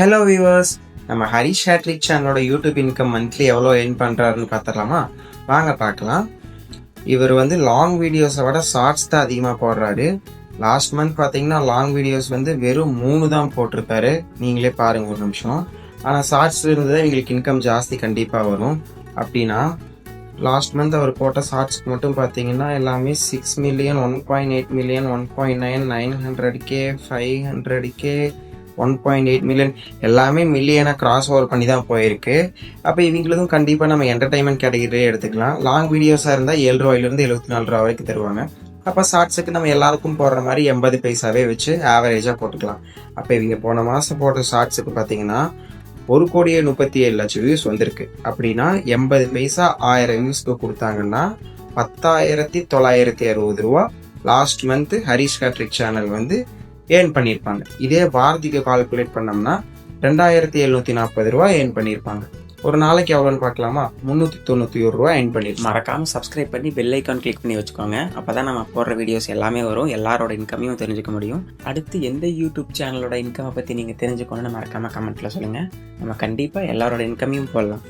Hello viewers, நம்ம Harish hat-trick சேனலோட YouTube income monthly எவ்வளோ ஏர்ன் பண்ணுறாருன்னு பார்த்துடலாமா? வாங்க பார்க்கலாம். இவர் லாங் வீடியோஸை விட ஷார்ட்ஸ் தான் அதிகமாக போடுறாரு. லாஸ்ட் மந்த் பார்த்தீங்கன்னா லாங் வீடியோஸ் வெறும் 3 தான் போட்டிருக்காரு. நீங்களே பாருங்கள் ஒரு நிமிஷம். ஆனால் ஷார்ட்ஸ் இருந்தது எங்களுக்கு இன்கம் ஜாஸ்தி கண்டிப்பாக வரும். அப்படின்னா லாஸ்ட் மந்த் அவர் போட்ட ஷார்ட்ஸ்க்கு மட்டும் பார்த்தீங்கன்னா எல்லாமே 6 million, 1.8 million, 1.9, 900K, 500K, 1.8 million எல்லாமே மில்லியனை கிராஸ் ஓவர் பண்ணி தான் போயிருக்கு. அப்போ இவங்களுக்கும் கண்டிப்பாக நம்ம என்டர்டைன்மெண்ட் கேட்டகரியே எடுத்துக்கலாம். லாங் வீடியோஸாக இருந்தால் 7 ரூபாயிலிருந்து 74 ரூபா வரைக்கும் தருவாங்க. அப்போ ஷார்ட்ஸுக்கு நம்ம எல்லாருக்கும் போடுற மாதிரி 80 பைசாவே வச்சு ஆவரேஜாக போட்டுக்கலாம். அப்போ இவங்க போன மாதம் போட்ட ஷார்ட்ஸுக்கு பார்த்தீங்கன்னா 1,37,00,000 வியூஸ் வந்திருக்கு. அப்படின்னா 80 பைசா 1000 வியூஸ்க்கு கொடுத்தாங்கன்னா 10,960 ரூபா last month Harish hat-trick channel earn பண்ணியிருப்பாங்க. இதே பாரதிக்கு கால்குலேட் பண்ணோம்னா 2,740 ரூபா ஏர்ன் பண்ணியிருப்பாங்க. ஒரு நாளைக்கு எவ்வளோன்னு பார்க்கலாமா? 391 ரூபா ஏர்ன் பண்ணியிருப்பாங்க. மறக்காமல் சப்ஸ்கிரைப் பண்ணி பெல் ஐக்கான் கிளிக் பண்ணி வச்சுக்கோங்க. அப்போ தான் நம்ம போடுற வீடியோஸ் எல்லாமே வரும். எல்லாரோட இன்கமையும் தெரிஞ்சுக்க முடியும். அடுத்து எந்த யூடியூப் சேனலோட இன்கமை பற்றி நீங்கள் தெரிஞ்சுக்கணும்னு மறக்காமல் கமெண்ட்டில் சொல்லுங்கள். நம்ம கண்டிப்பாக எல்லாரோட இன்கமையும் போடலாம்.